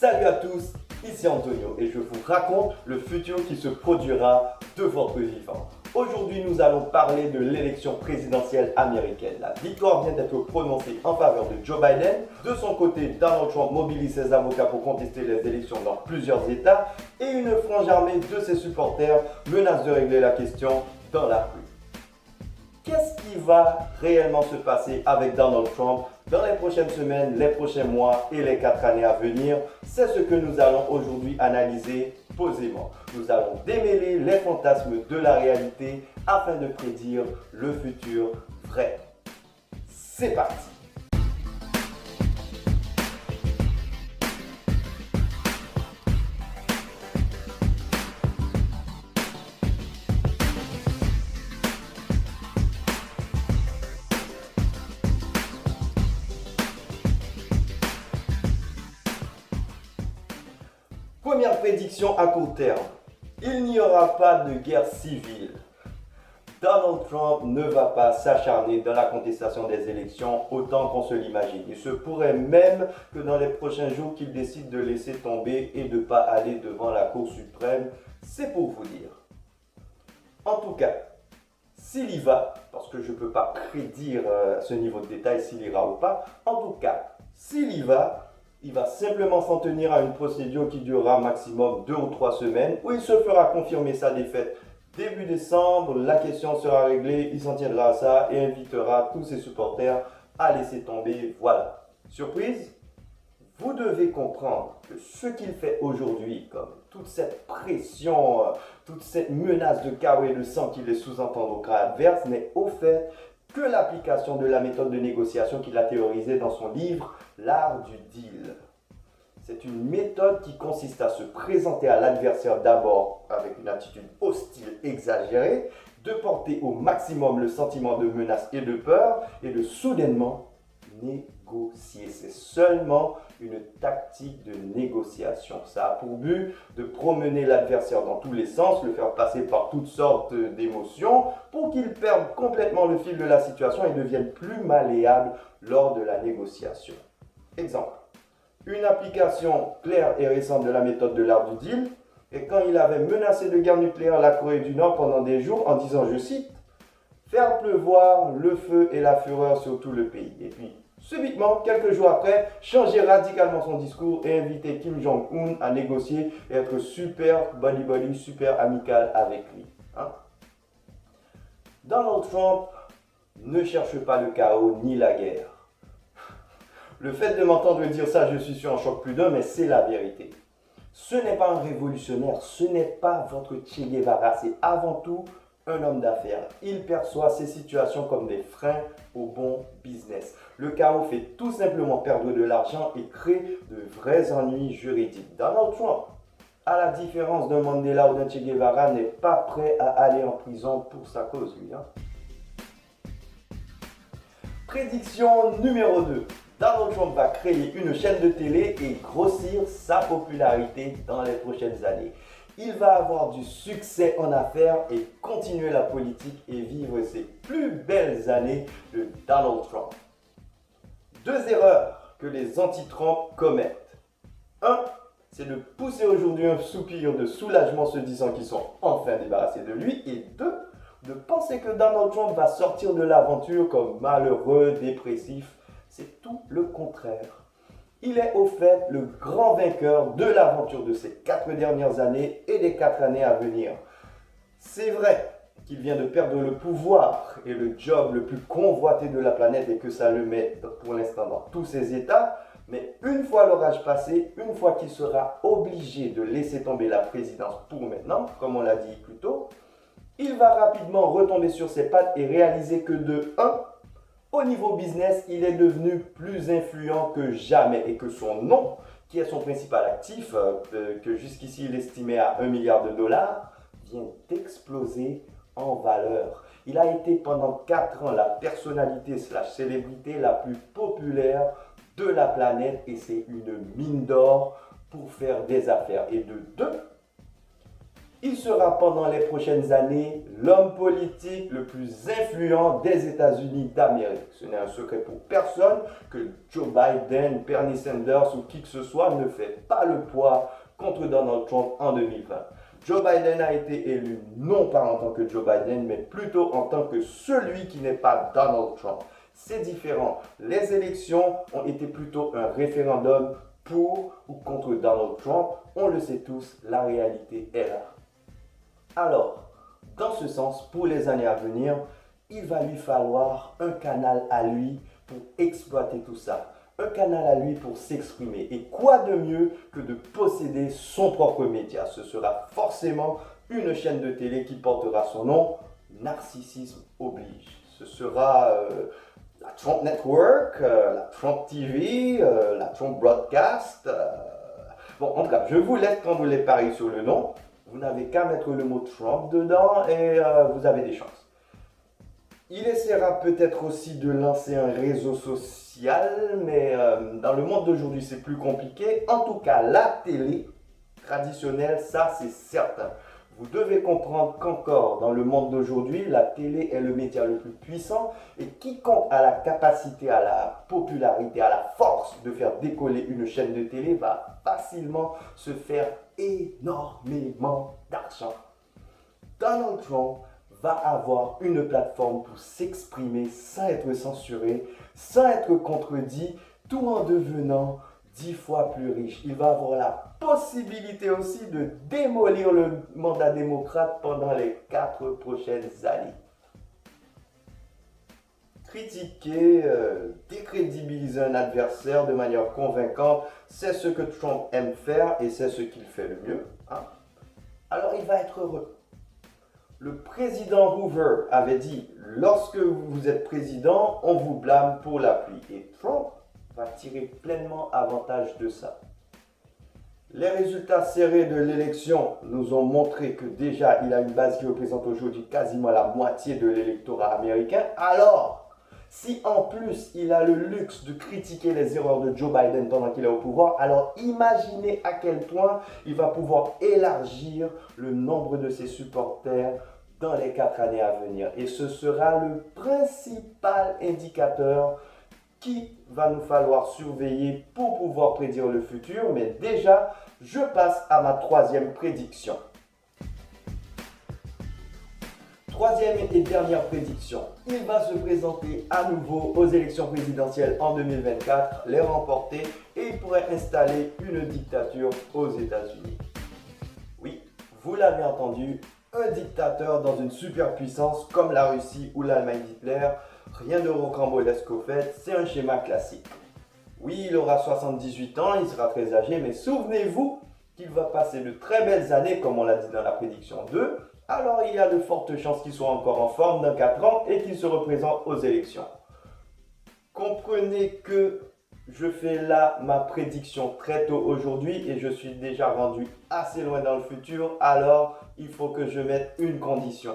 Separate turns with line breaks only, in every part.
Salut à tous, ici Antonio et je vous raconte le futur qui se produira de votre vivant. Aujourd'hui, nous allons parler de l'élection présidentielle américaine. La victoire vient d'être prononcée en faveur de Joe Biden. De son côté, Donald Trump mobilise ses avocats pour contester les élections dans plusieurs États et une frange armée de ses supporters menace de régler la question dans la rue. Qu'est-ce qui va réellement se passer avec Donald Trump dans les prochaines semaines, les prochains mois et les 4 années à venir? C'est ce que nous allons aujourd'hui analyser posément. Nous allons démêler les fantasmes de la réalité afin de prédire le futur vrai. C'est parti! Première prédiction à court terme. Il n'y aura pas de guerre civile. Donald Trump ne va pas s'acharner dans la contestation des élections autant qu'on se l'imagine. Il se pourrait même que dans les prochains jours qu'il décide de laisser tomber et de ne pas aller devant la Cour suprême. C'est pour vous dire. En tout cas, s'il y va, parce que je ne peux pas prédire à ce niveau de détail s'il ira ou pas, en tout cas, s'il y va, il va simplement s'en tenir à une procédure qui durera maximum 2 ou 3 semaines, où il se fera confirmer sa défaite début décembre, la question sera réglée, il s'en tiendra à ça et invitera tous ses supporters à laisser tomber. Voilà. Surprise? Vous devez comprendre que ce qu'il fait aujourd'hui, comme toute cette pression, toute cette menace de chaos et de sang qu'il laisse sous-entendre au camp adverse, n'est au fait que l'application de la méthode de négociation qu'il a théorisée dans son livre « L'art du deal ». C'est une méthode qui consiste à se présenter à l'adversaire d'abord avec une attitude hostile exagérée, de porter au maximum le sentiment de menace et de peur et de soudainement négocier. C'est seulement une tactique de négociation. Ça a pour but de promener l'adversaire dans tous les sens, le faire passer par toutes sortes d'émotions pour qu'il perde complètement le fil de la situation et devienne plus malléable lors de la négociation. Exemple. Une application claire et récente de la méthode de l'art du deal est quand il avait menacé de guerre nucléaire la Corée du Nord pendant des jours en disant, je cite, « faire pleuvoir le feu et la fureur sur tout le pays ». Et puis, subitement, quelques jours après, changer radicalement son discours et inviter Kim Jong-un à négocier et être super buddy-buddy, super amical avec lui. Donald Trump ne cherche pas le chaos ni la guerre. Le fait de m'entendre dire ça, je suis sûr, en choque plus d'un, mais c'est la vérité. Ce n'est pas un révolutionnaire, ce n'est pas votre Che Guevara, c'est avant tout un homme d'affaires. Il perçoit ces situations comme des freins au bon business. Le chaos fait tout simplement perdre de l'argent et crée de vrais ennuis juridiques. Donald Trump, à la différence d'un Mandela ou d'un Che Guevara, n'est pas prêt à aller en prison pour sa cause, lui. Prédiction numéro 2. Donald Trump va créer une chaîne de télé et grossir sa popularité dans les prochaines années. Il va avoir du succès en affaires et continuer la politique et vivre ses plus belles années de Donald Trump. 2 erreurs que les anti-Trump commettent. 1. C'est de pousser aujourd'hui un soupir de soulagement se disant qu'ils sont enfin débarrassés de lui. Et 2. De penser que Donald Trump va sortir de l'aventure comme malheureux, dépressif. C'est tout le contraire. Il est au fait le grand vainqueur de l'aventure de ces 4 dernières années et des 4 années à venir. C'est vrai qu'il vient de perdre le pouvoir et le job le plus convoité de la planète et que ça le met pour l'instant dans tous ses états. Mais une fois l'orage passé, une fois qu'il sera obligé de laisser tomber la présidence pour maintenant, comme on l'a dit plus tôt, il va rapidement retomber sur ses pattes et réaliser que de 1, au niveau business, il est devenu plus influent que jamais et que son nom, qui est son principal actif, que jusqu'ici il estimait à 1 milliard de dollars, vient d'exploser en valeur. Il a été pendant 4 ans la personnalité / célébrité la plus populaire de la planète et c'est une mine d'or pour faire des affaires. Et de 2, Il sera pendant les prochaines années l'homme politique le plus influent des États-Unis d'Amérique. Ce n'est un secret pour personne que Joe Biden, Bernie Sanders ou qui que ce soit ne fait pas le poids contre Donald Trump en 2020. Joe Biden a été élu non pas en tant que Joe Biden, mais plutôt en tant que celui qui n'est pas Donald Trump. C'est différent. Les élections ont été plutôt un référendum pour ou contre Donald Trump. On le sait tous, la réalité est là. Alors, dans ce sens, pour les années à venir, il va lui falloir un canal à lui pour exploiter tout ça. Un canal à lui pour s'exprimer. Et quoi de mieux que de posséder son propre média? Ce sera forcément une chaîne de télé qui portera son nom. Narcissisme oblige. Ce sera la Trump Network, la Trump TV, la Trump Broadcast. Bon, en tout cas, je vous laisse prendre les paris sur le nom. Vous n'avez qu'à mettre le mot Trump dedans et vous avez des chances. Il essaiera peut-être aussi de lancer un réseau social, mais dans le monde d'aujourd'hui, c'est plus compliqué. En tout cas, la télé traditionnelle, ça c'est certain. Vous devez comprendre qu'encore dans le monde d'aujourd'hui, la télé est le média le plus puissant et quiconque a la capacité, à la popularité, à la force de faire décoller une chaîne de télé va facilement se faire énormément d'argent. Donald Trump va avoir une plateforme pour s'exprimer sans être censuré, sans être contredit, tout en devenant 10 fois plus riche. Il va avoir la possibilité aussi de démolir le mandat démocrate pendant les 4 prochaines années. Critiquer, décrédibiliser un adversaire de manière convaincante, c'est ce que Trump aime faire et c'est ce qu'il fait le mieux. Alors il va être heureux. Le président Hoover avait dit, lorsque vous êtes président, on vous blâme pour la pluie. Et Trump va tirer pleinement avantage de ça. Les résultats serrés de l'élection nous ont montré que déjà il a une base qui représente aujourd'hui quasiment la moitié de l'électorat américain. Alors, si en plus il a le luxe de critiquer les erreurs de Joe Biden pendant qu'il est au pouvoir, alors imaginez à quel point il va pouvoir élargir le nombre de ses supporters dans les 4 années à venir. Et ce sera le principal indicateur qu'il va nous falloir surveiller pour pouvoir prédire le futur. Mais déjà, je passe à ma 3e prédiction. 3e et dernière prédiction. Il va se présenter à nouveau aux élections présidentielles en 2024, les remporter et il pourrait installer une dictature aux États-Unis. Oui, vous l'avez entendu, un dictateur dans une superpuissance comme la Russie ou l'Allemagne d'Hitler. Rien de rocambolesque au fait, c'est un schéma classique. Oui, il aura 78 ans, il sera très âgé, mais souvenez-vous qu'il va passer de très belles années, comme on l'a dit dans la prédiction 2. Alors il y a de fortes chances qu'il soit encore en forme dans 4 ans et qu'il se représente aux élections. Comprenez que je fais là ma prédiction très tôt aujourd'hui et je suis déjà rendu assez loin dans le futur, alors il faut que je mette une condition.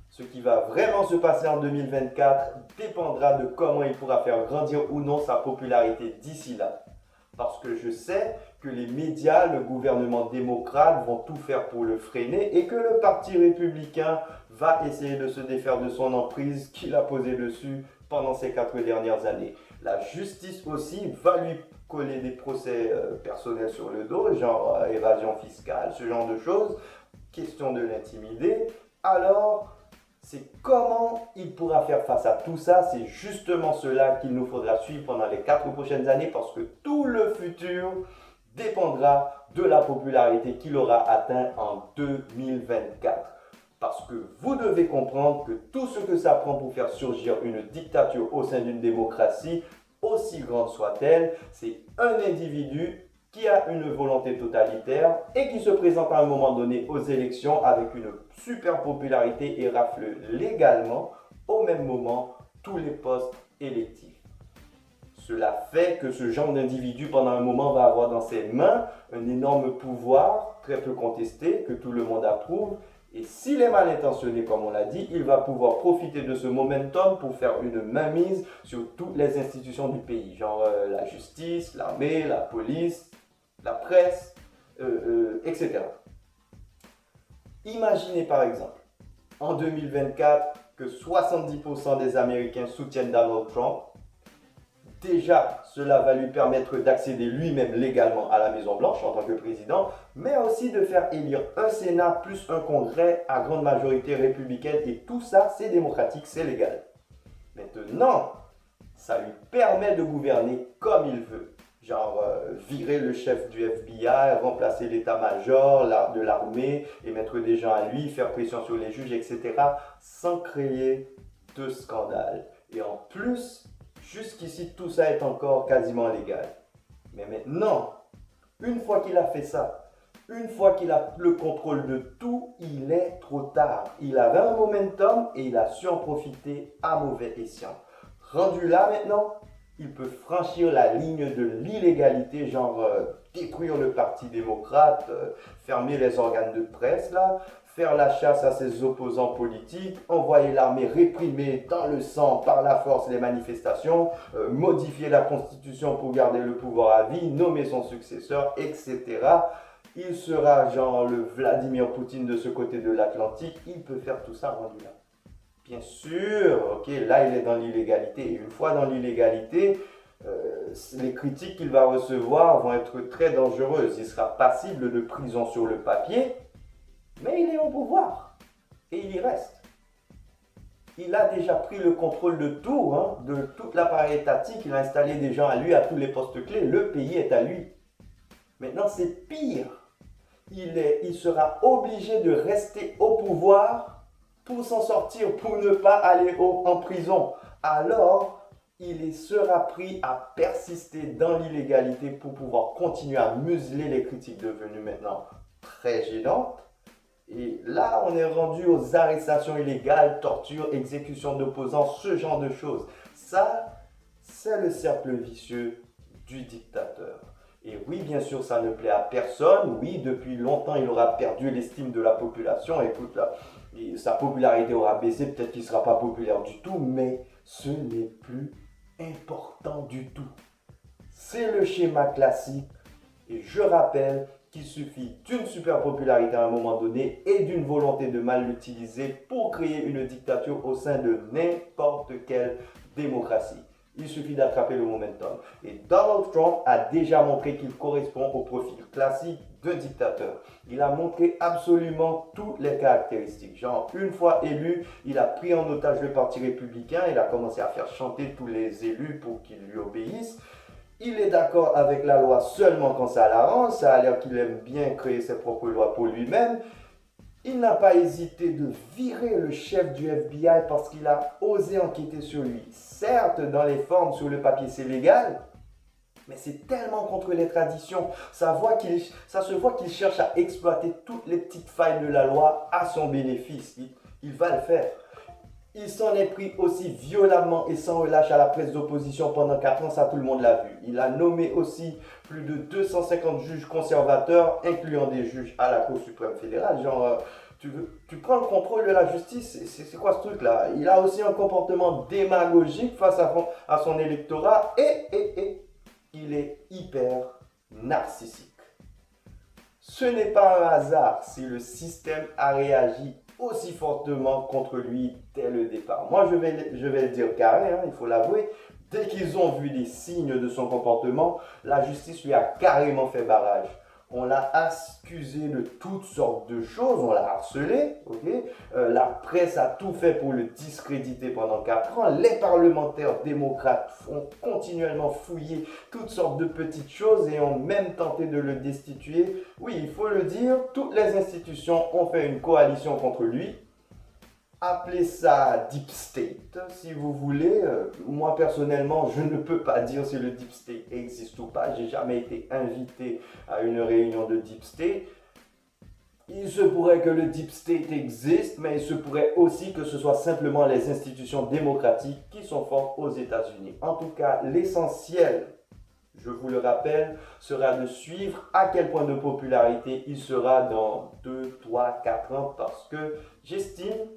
Ce qui va vraiment se passer en 2024 dépendra de comment il pourra faire grandir ou non sa popularité d'ici là. Parce que je sais que les médias, le gouvernement démocrate vont tout faire pour le freiner et que le parti républicain va essayer de se défaire de son emprise qu'il a posée dessus pendant ces 4 dernières années. La justice aussi va lui coller des procès personnels sur le dos, genre évasion fiscale, ce genre de choses, question de l'intimider. Alors, c'est comment il pourra faire face à tout ça. C'est justement cela qu'il nous faudra suivre pendant les 4 prochaines années parce que tout le futur dépendra de la popularité qu'il aura atteint en 2024. Parce que vous devez comprendre que tout ce que ça prend pour faire surgir une dictature au sein d'une démocratie, aussi grande soit-elle, c'est un individu qui a une volonté totalitaire et qui se présente à un moment donné aux élections avec une super popularité et rafle légalement au même moment tous les postes électifs. Cela fait que ce genre d'individu pendant un moment va avoir dans ses mains un énorme pouvoir très peu contesté que tout le monde approuve. Et s'il est mal intentionné, comme on l'a dit, il va pouvoir profiter de ce momentum pour faire une mainmise sur toutes les institutions du pays, genre la justice, l'armée, la police, la presse, etc. Imaginez par exemple, en 2024, que 70% des Américains soutiennent Donald Trump. Déjà, cela va lui permettre d'accéder lui-même légalement à la Maison-Blanche en tant que président, mais aussi de faire élire un Sénat plus un Congrès à grande majorité républicaine. Et tout ça, c'est démocratique, c'est légal. Maintenant, ça lui permet de gouverner comme il veut. Genre, virer le chef du FBI, remplacer l'état-major de l'armée et mettre des gens à lui, faire pression sur les juges, etc. sans créer de scandale. Et en plus, jusqu'ici, tout ça est encore quasiment légal. Mais maintenant, une fois qu'il a fait ça, une fois qu'il a le contrôle de tout, il est trop tard. Il avait un momentum et il a su en profiter à mauvais escient. Rendu là maintenant, il peut franchir la ligne de l'illégalité, genre détruire le Parti démocrate, fermer les organes de presse, là, faire la chasse à ses opposants politiques, envoyer l'armée réprimer dans le sang par la force les manifestations, modifier la constitution pour garder le pouvoir à vie, nommer son successeur, etc. Il sera genre le Vladimir Poutine de ce côté de l'Atlantique, il peut faire tout ça rendu là. Bien sûr, ok, là il est dans l'illégalité. Et une fois dans l'illégalité, les critiques qu'il va recevoir vont être très dangereuses. Il sera passible de prison sur le papier, mais il est au pouvoir. Et il y reste. Il a déjà pris le contrôle de tout, hein, de toute l'appareil étatique. Il a installé des gens à lui à tous les postes clés. Le pays est à lui. Maintenant, c'est pire. Il sera obligé de rester au pouvoir pour s'en sortir, pour ne pas aller en prison. Alors, il sera pris à persister dans l'illégalité pour pouvoir continuer à museler les critiques devenues maintenant très gênantes. Et là, on est rendu aux arrestations illégales, torture, exécution d'opposants, ce genre de choses. Ça, c'est le cercle vicieux du dictateur. Et oui, bien sûr, ça ne plaît à personne. Oui, depuis longtemps, il aura perdu l'estime de la population. Écoute, là, sa popularité aura baissé. Peut-être qu'il ne sera pas populaire du tout, mais ce n'est plus important du tout. C'est le schéma classique. Et je rappelle qu'il suffit d'une super popularité à un moment donné et d'une volonté de mal l'utiliser pour créer une dictature au sein de n'importe quelle démocratie. Il suffit d'attraper le momentum. Et Donald Trump a déjà montré qu'il correspond au profil classique d'un dictateur. Il a montré absolument toutes les caractéristiques. Genre, une fois élu, il a pris en otage le Parti républicain. Il a commencé à faire chanter tous les élus pour qu'ils lui obéissent. Il est d'accord avec la loi seulement quand ça l'arrange. Ça a l'air qu'il aime bien créer ses propres lois pour lui-même. Il n'a pas hésité de virer le chef du FBI parce qu'il a osé enquêter sur lui. Certes, dans les formes, sur le papier, c'est légal, mais c'est tellement contre les traditions. Ça se voit qu'il cherche à exploiter toutes les petites failles de la loi à son bénéfice. Il va le faire. Il s'en est pris aussi violemment et sans relâche à la presse d'opposition pendant 4 ans, ça tout le monde l'a vu. Il a nommé aussi plus de 250 juges conservateurs, incluant des juges à la Cour suprême fédérale. Genre, tu prends le contrôle de la justice, c'est quoi ce truc-là? Il a aussi un comportement démagogique face à son électorat et il est hyper narcissique. Ce n'est pas un hasard si le système a réagi aussi fortement contre lui dès le départ. Moi, je vais le dire carré, hein, il faut l'avouer. Dès qu'ils ont vu les signes de son comportement, la justice lui a carrément fait barrage. On l'a accusé de toutes sortes de choses, on l'a harcelé, ok? La presse a tout fait pour le discréditer pendant 4 ans. Les parlementaires démocrates ont continuellement fouillé toutes sortes de petites choses et ont même tenté de le destituer. Oui, il faut le dire, toutes les institutions ont fait une coalition contre lui. Appelez ça Deep State, si vous voulez. Moi, personnellement, je ne peux pas dire si le Deep State existe ou pas. J'ai jamais été invité à une réunion de Deep State. Il se pourrait que le Deep State existe, mais il se pourrait aussi que ce soit simplement les institutions démocratiques qui sont fortes aux États-Unis. En tout cas, l'essentiel, je vous le rappelle, sera de suivre à quel point de popularité il sera dans 2, 3, 4 ans, parce que j'estime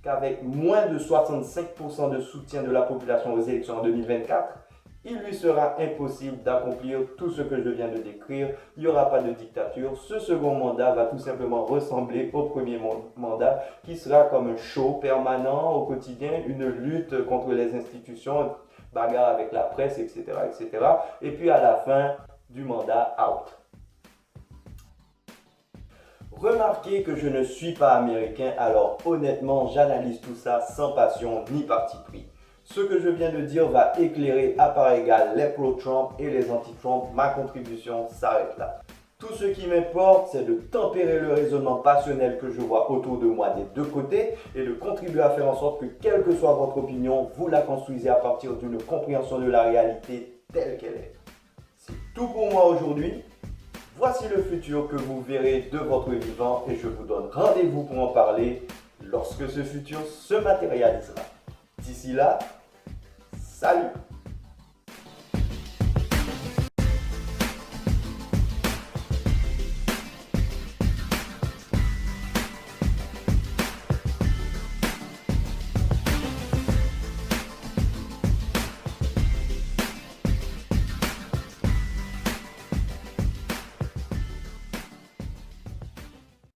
qu'avec moins de 65% de soutien de la population aux élections en 2024, Il lui sera impossible d'accomplir tout ce que je viens de décrire. Il n'y aura pas de dictature. Ce second mandat va tout simplement ressembler au premier mandat, qui sera comme un show permanent au quotidien, une lutte contre les institutions, bagarre avec la presse, etc., etc. Et puis à la fin du mandat, out. Remarquez que je ne suis pas américain, alors honnêtement, j'analyse tout ça sans passion ni parti pris. Ce que je viens de dire va éclairer à part égale les pro-Trump et les anti-Trump. Ma contribution s'arrête là. Tout ce qui m'importe, c'est de tempérer le raisonnement passionnel que je vois autour de moi des deux côtés et de contribuer à faire en sorte que, quelle que soit votre opinion, vous la construisez à partir d'une compréhension de la réalité telle qu'elle est. C'est tout pour moi aujourd'hui. Voici le futur que vous verrez de votre vivant et je vous donne rendez-vous pour en parler lorsque ce futur se matérialisera. D'ici là, salut!